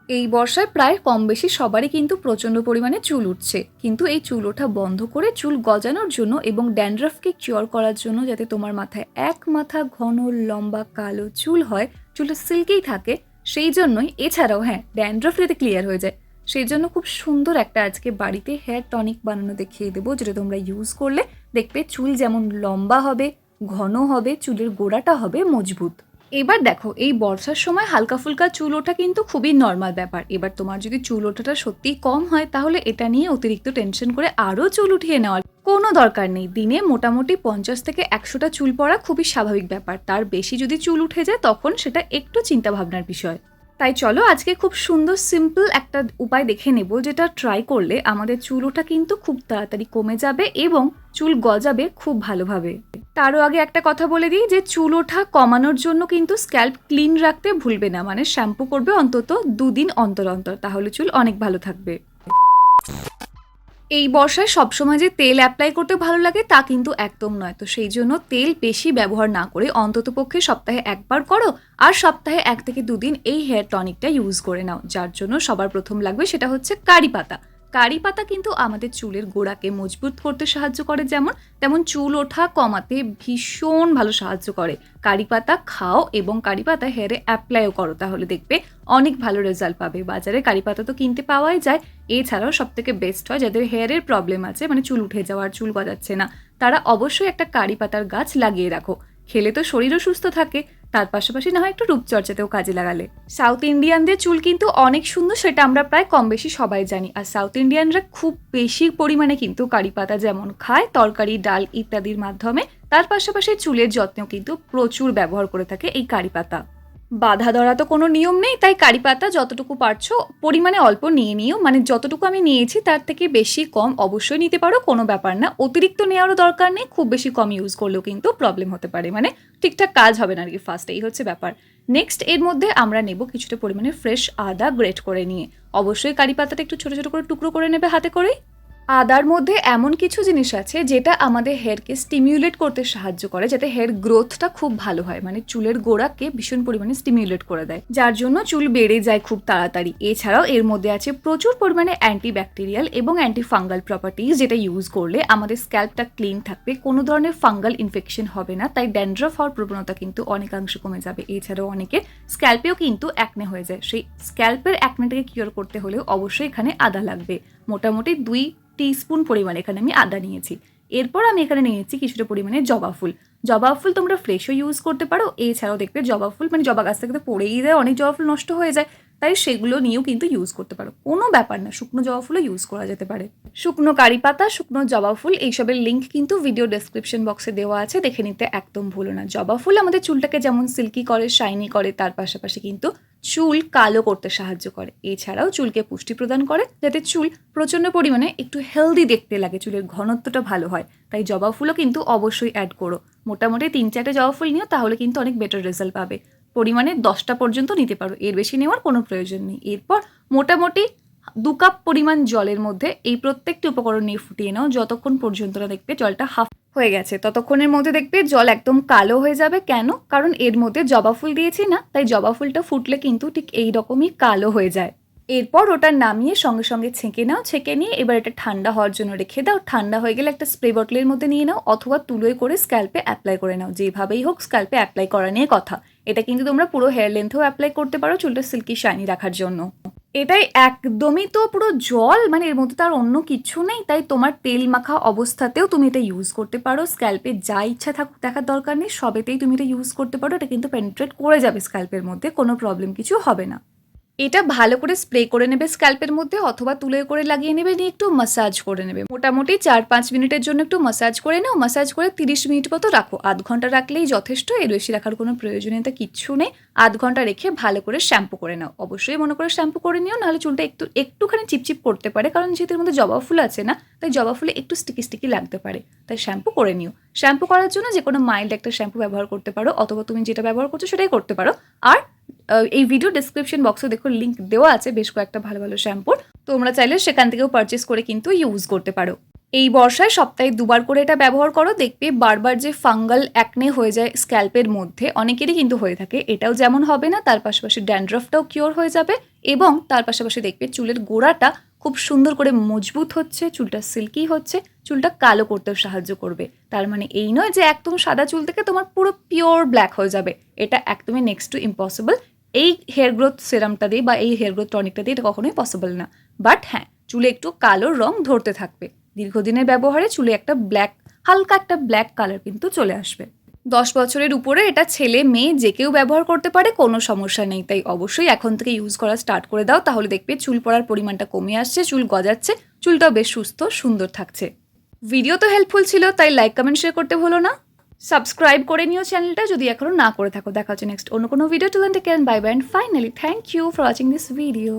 এই বর্ষায় প্রায় কম বেশি সবারই কিন্তু প্রচণ্ড পরিমাণে চুল উঠছে, কিন্তু এই চুল ওঠা বন্ধ করে চুল গজানোর জন্য এবং ড্যান্ড্রাফকে কিওর করার জন্য, যাতে তোমার মাথায় এক মাথা ঘন লম্বা কালো চুল হয়, চুলটা সিল্কেই থাকে, সেই জন্যই, এছাড়াও হ্যাঁ ড্যান্ড্রাফ যাতে ক্লিয়ার হয়ে যায় সেই জন্য খুব সুন্দর একটা আজকে বাড়িতে হেয়ার টনিক বানানো দেখিয়ে দেবো, যেটা তোমরা ইউজ করলে দেখবে চুল যেমন লম্বা হবে, ঘন হবে, চুলের গোড়াটা হবে মজবুত। এবার দেখো, এই বর্ষার সময় হালকা ফুলকা চুল ওঠা কিন্তু খুবই নর্মাল ব্যাপার। এবার তোমার যদি চুল ওঠাটা সত্যিই কম হয়, তাহলে এটা নিয়ে অতিরিক্ত টেনশন করে আরও চুল উঠিয়ে নেওয়ার কোনো দরকার নেই। দিনে মোটামুটি 50 থেকে 100টা চুল পড়া খুবই স্বাভাবিক ব্যাপার। তার বেশি যদি চুল উঠে যায় তখন সেটা একটু চিন্তা ভাবনার বিষয়। তাই চলো আজকে খুব সুন্দর সিম্পল একটা উপায় দেখে নেব, যেটা ট্রাই করলে আমাদের চুল ওঠা কিন্তু খুব তাড়াতাড়ি কমে যাবে এবং চুল গজাবে খুব ভালোভাবে। তারও আগে একটা কথা বলে দিই যে চুল ওঠা কমানোর জন্য কিন্তু স্ক্যাল্প ক্লিন রাখতে ভুলবে না, মানে শ্যাম্পু করবে অন্তত 2 দিন অন্তর অন্তর, তাহলে চুল অনেক ভালো থাকবে। এই বর্ষায় সবসময় যে তেল অ্যাপ্লাই করতে ভালো লাগে তা কিন্তু একদম নয়, তো সেই জন্য তেল বেশি ব্যবহার না করে অন্তত পক্ষে সপ্তাহে একবার করো, আর সপ্তাহে 1 থেকে 2 দিন এই হেয়ার টনিকটা ইউজ করে নাও। যার জন্য সবার প্রথম লাগবে সেটা হচ্ছে কারি পাতা। কারি পাতা কিন্তু আমাদের চুলের গোড়াকে মজবুত করতে সাহায্য করে, যেমন তেমন চুল ওঠা কমাতে ভীষণ ভালো সাহায্য করে। কারি পাতা খাও এবং কারি পাতা হেয়ারে অ্যাপ্লাইও করো, তাহলে দেখবে অনেক ভালো রেজাল্ট পাবে। বাজারে কারি পাতা তো কিনতে পাওয়াই যায়। এছাড়াও সবথেকে বেস্ট হয় যাদের হেয়ারের প্রবলেম আছে, মানে চুল উঠে যাওয়ার, চুল গজাচ্ছে না, তারা অবশ্যই একটা কারি পাতার গাছ লাগিয়ে রাখো। খেলে তো শরীরও সুস্থ থাকে, তার পাশাপাশি না হয় একটু রূপচর্চাতেও কাজে লাগালে। সাউথ ইন্ডিয়ানদের চুল কিন্তু অনেক সুন্দর, সেটা আমরা প্রায় কম বেশি সবাই জানি। আর সাউথ ইন্ডিয়ানরা খুব বেশি পরিমাণে কিন্তু কারি পাতা যেমন খায় তরকারি, ডাল ইত্যাদির মাধ্যমে, তার পাশাপাশি চুলের যত্নেও কিন্তু প্রচুর ব্যবহার করে থাকে এই কারি পাতা। বাধা ধরা তো কোনো নিয়ম নেই, তাই কারি পাতা যতটুকু পারছো পরিমাণে অল্প নিয়ে নিও, মানে যতটুকু আমি নিয়েছি তার থেকে বেশি কম অবশ্যই নিতে পারো, কোনো ব্যাপার না। অতিরিক্ত নেওয়ারও দরকার নেই, খুব বেশি কম ইউজ করলেও কিন্তু প্রবলেম হতে পারে, মানে ঠিকঠাক কাজ হবে না আর কি ফার্স্ট, এই হচ্ছে ব্যাপার। নেক্সট এর মধ্যে আমরা নেব কিছুটা পরিমাণে ফ্রেশ আদা গ্রেট করে নিয়ে। অবশ্যই কারি পাতাটা একটু ছোটো ছোটো করে টুকরো করে নেবে হাতে করেই। আদার মধ্যে এমন কিছু জিনিস আছে যেটা আমাদের হেয়ারকে স্টিমিউলেট করতে সাহায্য করে, যাতে হেয়ার গ্রোথটা খুব ভালো হয়, মানে চুলের গোড়াকে ভীষণ পরিমাণে স্টিমিউলেট করে দেয়, যার জন্য চুল বেড়ে যায় খুব তাড়াতাড়ি। এছাড়াও এর মধ্যে আছে প্রচুর পরিমাণে অ্যান্টিব্যাকটেরিয়াল এবং অ্যান্টি ফাঙ্গাল প্রপার্টিজ, যেটা ইউজ করলে আমাদের স্ক্যাল্পটা ক্লিন থাকবে, কোনো ধরনের ফাঙ্গাল ইনফেকশন হবে না, তাই ড্যান্ড্রাফ হওয়ার প্রবণতা কিন্তু অনেকাংশে কমে যাবে। এছাড়াও অনেকের স্ক্যাল্পেও কিন্তু অ্যাকনে হয়ে যায়, সেই স্ক্যাল্পের অ্যাকনেটাকে কিওর করতে হলেও অবশ্যই এখানে আদা লাগবে। মোটামুটি 2 টিস্পুন পরিমাণে এখানে আমি আদা নিয়েছি। এরপর আমি এখানে নিয়েছি কিছুটা পরিমাণে জবা ফুল। জবা ফুল তোমরা ফ্রেশও ইউজ করতে পারো, এছাড়াও দেখবে জবা ফুল মানে জবা গাছ থেকে তো পড়েই যায়, অনেক জবা ফুল নষ্ট হয়ে যায়, তাই সেগুলো নিয়েও কিন্তু ইউজ করতে পারো, কোনো ব্যাপার না। শুকনো জবা ফুলও ইউজ করা যেতে পারে। শুকনো কারি পাতা, শুকনো জবা ফুল এইসবের লিঙ্ক কিন্তু ভিডিও ডেসক্রিপশন বক্সে দেওয়া আছে, দেখে নিতে একদম ভুলো না। জবা ফুল আমাদের চুলটাকে যেমন সিল্কি করে, শাইনি করে, তার পাশাপাশি কিন্তু চুল কালো করতে সাহায্য করে। এছাড়াও চুলকে পুষ্টি প্রদান করে, যাতে চুল প্রচণ্ড পরিমাণে একটু হেলদি দেখতে লাগে, চুলের ঘনত্বটা ভালো হয়। তাই জবা ফুলও কিন্তু অবশ্যই অ্যাড করো। মোটামুটি 3-4টে জবা ফুল নিও, তাহলে কিন্তু অনেক বেটার রেজাল্ট পাবে। পরিমাণে 10টা পর্যন্ত নিতে পারো, এর বেশি নেওয়ার কোনো প্রয়োজন নেই। এরপর মোটামুটি 2 কাপ পরিমাণ জলের মধ্যে এই প্রত্যেকটি উপকরণ নিয়ে ফুটিয়ে নাও, যতক্ষণ পর্যন্ত না দেখবে জলটা হাফ হয়ে গেছে। ততক্ষণের মধ্যে দেখবে জল একদম কালো হয়ে যাবে। কেন? কারণ এর মধ্যে জবা ফুল দিয়েছি না, তাই জবা ফুলটা ফুটলে কিন্তু ঠিক এই রকমই কালো হয়ে যায়। এরপর ওটা নামিয়ে সঙ্গে সঙ্গে ছেঁকে নাও। ছেঁকে নিয়ে এবার এটা ঠান্ডা হওয়ার জন্য রেখে দাও। ঠান্ডা হয়ে গেলে একটা স্প্রে বটলের মধ্যে নিয়ে নাও, অথবা তুলোয় করে স্ক্যাল্পে অ্যাপ্লাই করে নাও। যেভাবেই হোক স্ক্যাল্পে অ্যাপ্লাই করা নিয়ে কথা। এটা কিন্তু তোমরা পুরো হেয়ার লেন্থেও অ্যাপ্লাই করতে পারো, চুলটা সিল্কি শাইনি রাখার জন্য। এটাই একদমই তো পুরো জল, মানে এর মধ্যে তার অন্য কিছু নেই, তাই তোমার তেল মাখা অবস্থাতেও তুমি এটা ইউজ করতে পারো। স্ক্যাল্পে যা ইচ্ছা থাকুক দেখার দরকার নেই, সবেতেই তুমি এটা ইউজ করতে পারো। এটা কিন্তু পেনিট্রেট করে যাবে স্ক্যাল্পের মধ্যে, কোনো প্রবলেম কিছু হবে না। এটা ভালো করে স্প্রে করে নেবে স্ক্যাল্পের মধ্যে, অথবা তুলে করে লাগিয়ে নেবে, নিয়ে একটু মাসাজ করে নেবে। মোটামুটি 4-5 মিনিটের জন্য একটু মাসাজ করে নাও। মাসাজ করে 30 মিনিট মতো রাখো। আধ ঘন্টা রাখলেই যথেষ্ট, এর বেশি রাখার কোনো প্রয়োজনীয়তা কিচ্ছু নেই। আধ ঘন্টা রেখে ভালো করে শ্যাম্পু করে নাও। অবশ্যই মনে করে শ্যাম্পু করে নিও, নাহলে চুলটা একটুখানি চিপচিপ করতে পারে, কারণ যেহেতু এর মধ্যে জবা ফুল আছে না, তাই জবা ফুলে একটু স্টিকি স্টিকি লাগতে পারে, তাই শ্যাম্পু করে নিও। শ্যাম্পু করার জন্য যে কোনো মাইল্ড একটা শ্যাম্পু ব্যবহার করতে পারো, অথবা তুমি যেটা ব্যবহার করছো সেটাই করতে পারো। আর এই ভিডিও ডেসক্রিপশন বক্সে দেখো লিঙ্ক দেওয়া আছে বেশ কয়েকটা ভালো ভালো শ্যাম্পুর, তোমরা চাইলে সেখান থেকেও পারচেস করে কিন্তু ইউজ করতে পারো। এই বর্ষায় সপ্তাহে 2বার করে এটা ব্যবহার করো, দেখবে বারবার যে ফাঙ্গাল অ্যাকনে হয়ে যায় স্ক্যাল্পের মধ্যে, অনেকেরই কিন্তু হয়ে থাকে, এটাও যেমন হবে না, তার পাশাপাশি ড্যান্ড্রফটাও কিওর হয়ে যাবে এবং তার পাশাপাশি দেখবে চুলের গোড়াটা খুব সুন্দর করে মজবুত হচ্ছে, চুলটা সিল্কি হচ্ছে, চুলটা কালো করতেও সাহায্য করবে। তার মানে এই নয় যে একদম সাদা চুল থেকে তোমার পুরো পিওর ব্ল্যাক হয়ে যাবে, এটা একদমই নেক্সট টু ইম্পসিবল। এই হেয়ার গ্রোথ সিরামটা দিয়ে বা এই হেয়ার গ্রোথ টনিকটা দিয়ে এটা কখনোই পসিবল না। বাট হ্যাঁ, চুলে একটু কালো রং ধরতে থাকবে, দীর্ঘদিনের ব্যবহারে চুলে একটা হালকা একটা ব্ল্যাক কালার কিন্তু চলে আসবে। 10 বছরের উপরে এটা ছেলে মেয়ে যে কেউ ব্যবহার করতে পারে, কোনো সমস্যা নেই। তাই অবশ্যই এখন থেকে ইউজ করা স্টার্ট করে দাও, তাহলে দেখবে চুল পড়ার পরিমাণটা কমে আসছে, চুল গজাচ্ছে, চুলটাও বেশ সুস্থ সুন্দর থাকছে। ভিডিও তো হেল্পফুল ছিল, তাই লাইক কমেন্ট শেয়ার করতে ভুলো না। সাবস্ক্রাইব করে নিও চ্যানেলটা যদি এখনো না করে থাকো। দেখা হচ্ছে নেক্সট অন্য কোনো video. Till then take care, bye bye, and finally thank you for watching this video.